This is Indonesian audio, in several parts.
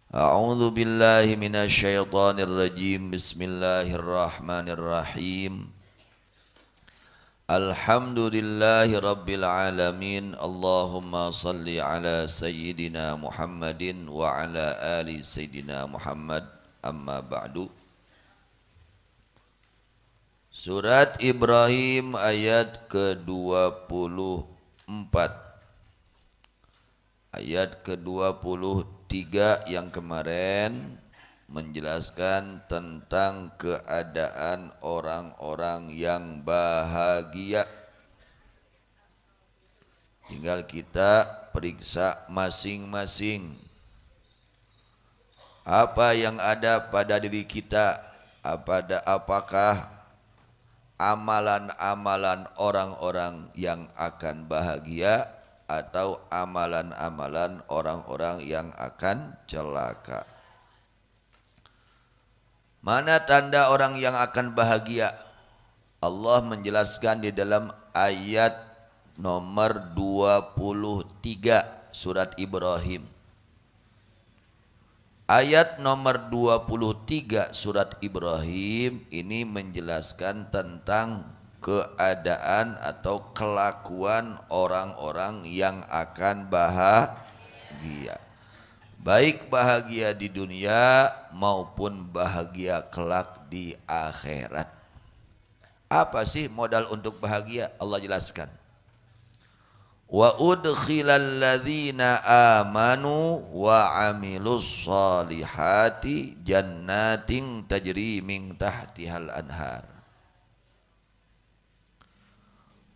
A'udzu billahi minasyaitonir rajim. Bismillahirrahmanirrahim. Alhamdulillahi rabbil alamin. Allahumma salli ala sayyidina Muhammadin wa ala ali sayyidina Muhammad. Amma ba'du. Surat Ibrahim ayat ke-24. Ayat ke-23 yang kemarin menjelaskan tentang keadaan orang-orang yang bahagia. Tinggal kita periksa masing-masing apa yang ada pada diri kita, apakah amalan-amalan orang-orang yang akan bahagia atau amalan-amalan orang-orang yang akan celaka. Mana tanda orang yang akan bahagia? Allah menjelaskan di dalam ayat nomor 23 surat Ibrahim. Ayat nomor 23 surat Ibrahim ini menjelaskan tentang keadaan atau kelakuan orang-orang yang akan bahagia. Baik bahagia di dunia maupun bahagia kelak di akhirat. Apa sih modal untuk bahagia? Allah jelaskan. Wa udkhilal ladzina amanu wa amilus solihati jannatin tajri min tahtihal anhar.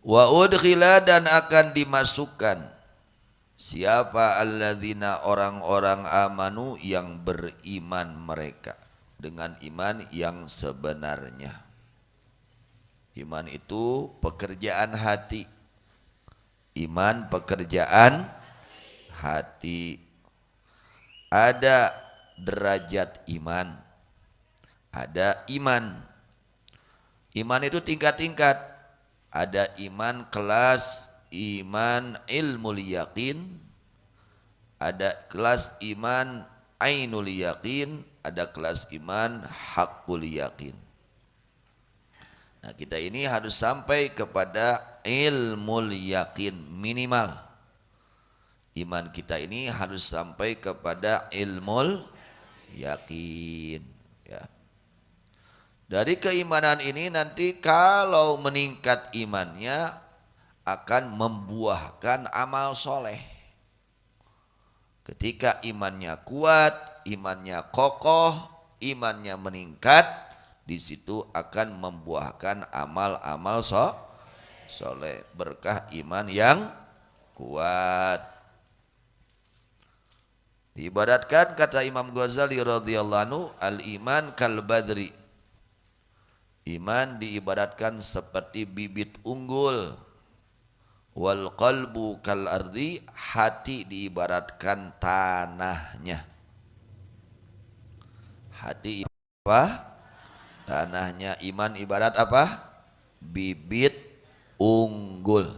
Wa udkhila dan akan dimasukkan siapa alladzina orang-orang amanu yang beriman mereka dengan iman yang sebenarnya. Iman itu pekerjaan hati. Iman pekerjaan hati. Ada derajat iman. Ada iman. Iman itu tingkat-tingkat. Ada iman kelas iman ilmul yakin, ada kelas iman ainul yakin, ada kelas iman haqqul yakin. Nah, kita ini harus sampai kepada ilmul yakin minimal. Iman kita ini harus sampai kepada ilmul yakin, ya. Dari keimanan ini nanti kalau meningkat imannya akan membuahkan amal soleh. Ketika imannya kuat, imannya kokoh, imannya meningkat, di situ akan membuahkan amal-amal soleh. Berkah iman yang kuat. Diibaratkan kata Imam Ghazali radhiyallahu anhu, al-iman kal badri. Iman diibaratkan seperti bibit unggul. Wal qalbu kal ardi, hati diibaratkan tanahnya. Hati apa? Tanahnya. Iman ibarat apa? Bibit unggul.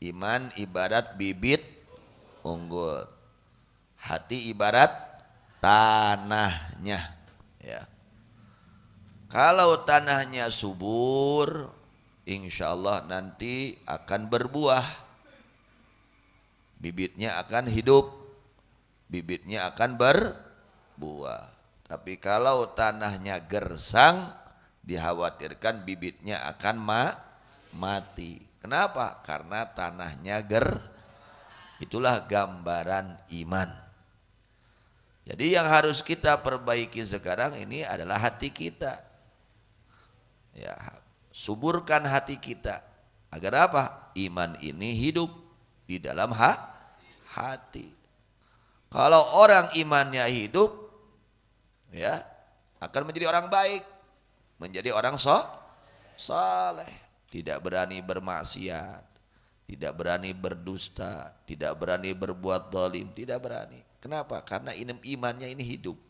Iman ibarat bibit unggul. Hati ibarat tanahnya, ya. Kalau tanahnya subur, insya Allah nanti akan berbuah. Bibitnya akan hidup. Bibitnya akan berbuah. Tapi kalau tanahnya gersang, dikhawatirkan bibitnya akan mati. Kenapa? Karena tanahnya Itulah gambaran iman. Jadi yang harus kita perbaiki sekarang ini adalah hati kita. Ya, suburkan hati kita agar apa? Iman ini hidup di dalam hati. Kalau orang imannya hidup, ya, akan menjadi orang baik, menjadi orang saleh, tidak berani bermaksiat, tidak berani berdusta, tidak berani berbuat zalim, tidak berani. Kenapa? Karena imannya ini hidup,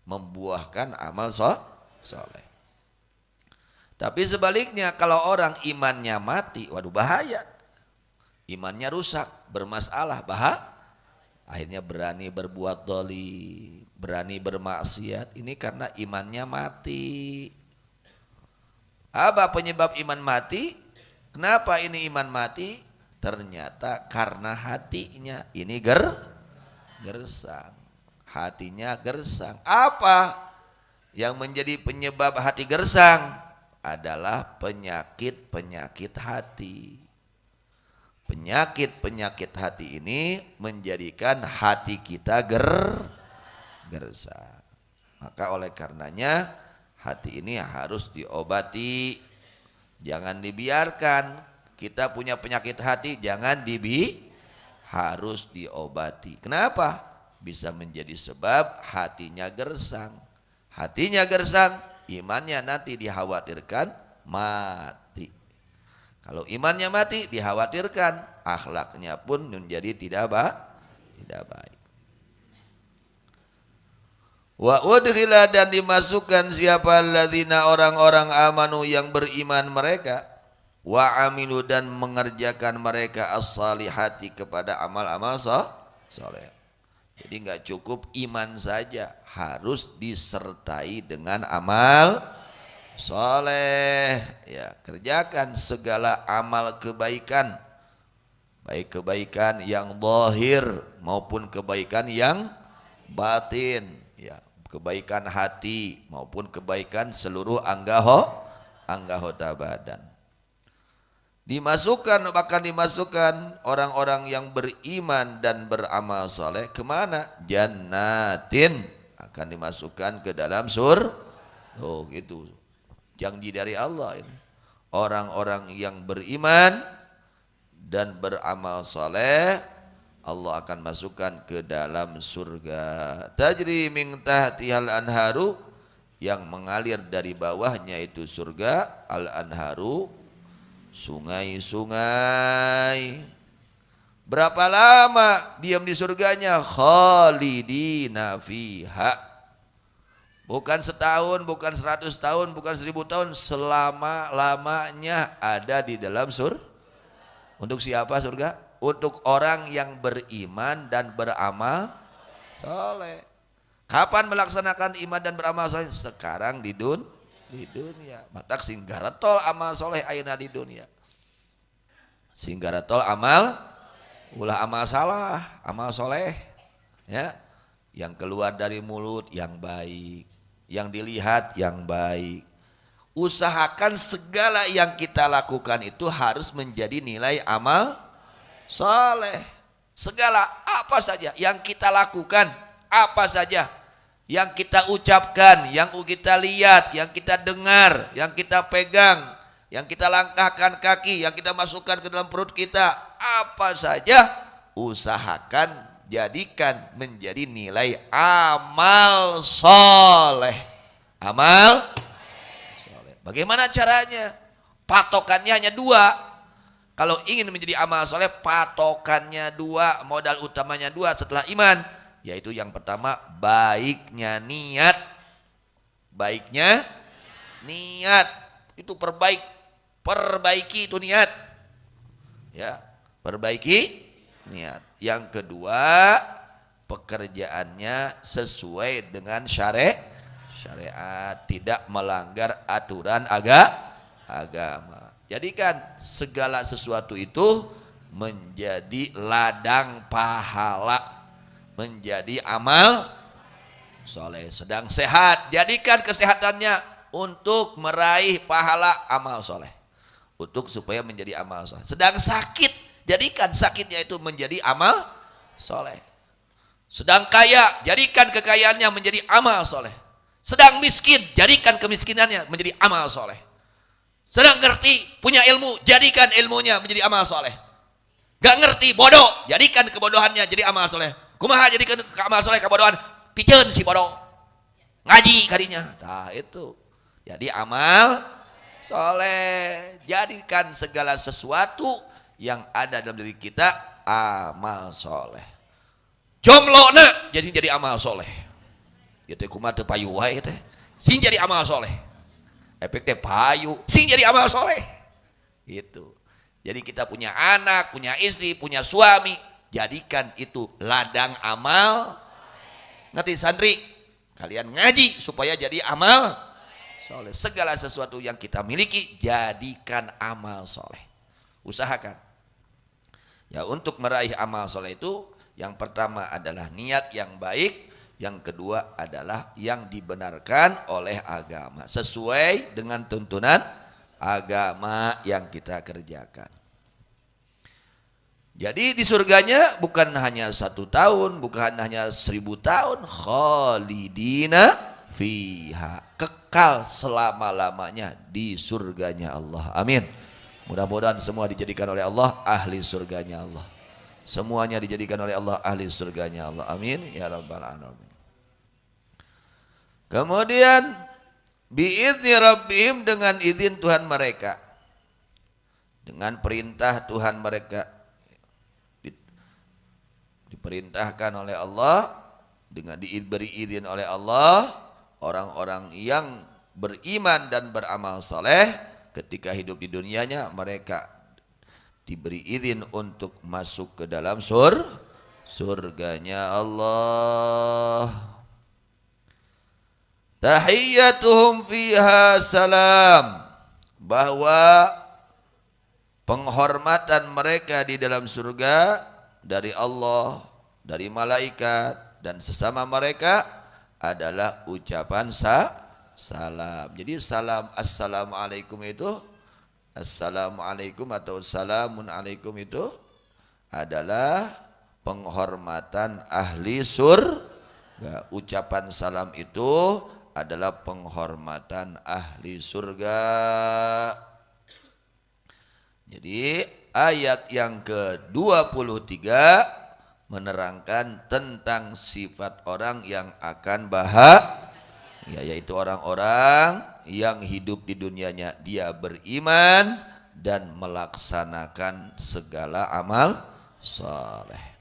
membuahkan amal saleh. Tapi sebaliknya kalau orang imannya mati, waduh bahaya. Imannya rusak, bermasalah, Akhirnya berani berbuat dolim, berani bermaksiat. Ini karena imannya mati. Apa penyebab iman mati? Kenapa ini iman mati? Ternyata karena hatinya ini gersang. Hatinya gersang. Apa yang menjadi penyebab hati gersang? Adalah penyakit-penyakit hati. Penyakit-penyakit hati ini menjadikan hati kita gersang. Maka oleh karenanya hati ini harus diobati. Jangan dibiarkan. Kita punya penyakit hati, jangan harus diobati. Kenapa? Bisa menjadi sebab hatinya gersang. Hatinya gersang, imannya nanti dikhawatirkan mati. Kalau imannya mati dikhawatirkan akhlaknya pun menjadi tidak baik. Wa udkhila, dan dimasukkan siapa alladzina orang-orang amanu yang beriman mereka, wa amilu, dan mengerjakan mereka as-salihati kepada amal-amal saleh. Jadi enggak cukup iman saja, harus disertai dengan amal soleh. Ya, kerjakan segala amal kebaikan, baik kebaikan yang zahir maupun kebaikan yang batin. Ya, kebaikan hati maupun kebaikan seluruh anggota badan. Bahkan dimasukkan orang-orang yang beriman dan beramal soleh kemana? Jannatin, akan dimasukkan ke dalam Oh gitu, janji dari Allah ini. Orang-orang yang beriman dan beramal soleh, Allah akan masukkan ke dalam surga. Tajri min tahtihal anharu, yang mengalir dari bawahnya itu surga, al-anharu, sungai-sungai. Berapa lama diam di surganya? Khalidina fiha. Bukan setahun, bukan 100 tahun, bukan 1000 tahun, selama-lamanya ada di dalam surga. Untuk siapa surga? Untuk orang yang beriman dan beramal soleh. Kapan melaksanakan iman dan beramal soleh? Sekarang di dunia. Matak singgaratol amal soleh ayeuna di dunia. Singgaratol amal, ulah amal salah, amal soleh. Ya, yang keluar dari mulut yang baik, yang dilihat yang baik. Usahakan segala yang kita lakukan itu harus menjadi nilai amal soleh. Segala apa saja yang kita lakukan, apa saja yang kita ucapkan, yang kita lihat, yang kita dengar, yang kita pegang, yang kita langkahkan kaki, yang kita masukkan ke dalam perut kita, apa saja usahakan jadikan menjadi nilai amal soleh. Amal soleh. Bagaimana caranya? Patokannya hanya 2. Kalau ingin menjadi amal soleh, patokannya 2, modal utamanya 2 setelah iman. Yaitu yang pertama, baiknya niat. Baiknya niat. Itu perbaiki itu niat. Ya, perbaiki niat. Yang kedua, pekerjaannya sesuai dengan syariat, tidak melanggar aturan agama. Jadikan segala sesuatu itu menjadi ladang pahala, menjadi amal soleh. Sedang sehat, jadikan kesehatannya untuk meraih pahala amal soleh, untuk supaya menjadi amal soleh. Sedang sakit, jadikan sakitnya itu menjadi amal soleh. Sedang kaya, jadikan kekayaannya menjadi amal soleh. Sedang miskin, jadikan kemiskinannya menjadi amal soleh. Sedang ngerti, punya ilmu, jadikan ilmunya menjadi amal soleh. Gak ngerti, bodoh, jadikan kebodohannya jadi amal soleh. Kumaha jadikan amal soleh kebodohan? Piceun si bodoh, ngaji kadinya. Nah itu, jadi amal soleh. Jadikan segala sesuatu yang ada dalam diri kita amal soleh. Jomblo na jadi amal soleh. Gitu kumaha teu payu wae teh, sing jadi amal soleh. Efek teh payu, sing jadi amal soleh. Gitu. Jadi kita punya anak, punya istri, punya suami, jadikan itu ladang amal. Ngerti santri? Kalian ngaji supaya jadi amal soleh. Segala sesuatu yang kita miliki jadikan amal soleh. Usahakan. Ya, untuk meraih amal soleh itu yang pertama adalah niat yang baik. Yang kedua adalah yang dibenarkan oleh agama sesuai dengan tuntunan agama yang kita kerjakan. Jadi di surganya bukan hanya 1 tahun, bukan hanya 1000 tahun, khalidina fiha, kekal selama-lamanya di surganya Allah. Amin. Mudah-mudahan semua dijadikan oleh Allah ahli surganya Allah. Semuanya dijadikan oleh Allah ahli surganya Allah. Amin ya rabbal alamin. Kemudian biizni rabbihim, dengan izin Tuhan mereka, dengan perintah Tuhan mereka, diperintahkan oleh Allah, dengan diberi izin oleh Allah, orang-orang yang beriman dan beramal saleh ketika hidup di dunianya mereka diberi izin untuk masuk ke dalam surganya Allah. Tahiyyatuhum fiha salam, bahwa penghormatan mereka di dalam surga dari Allah, dari malaikat dan sesama mereka adalah ucapan salam. Jadi salam assalamualaikum itu, assalamualaikum atau salamun alaikum itu adalah penghormatan ahli surga. Ucapan salam itu adalah penghormatan ahli surga. Jadi ayat yang ke-23 menerangkan tentang sifat orang yang akan bahagia, yaitu orang-orang yang hidup di dunianya dia beriman dan melaksanakan segala amal saleh.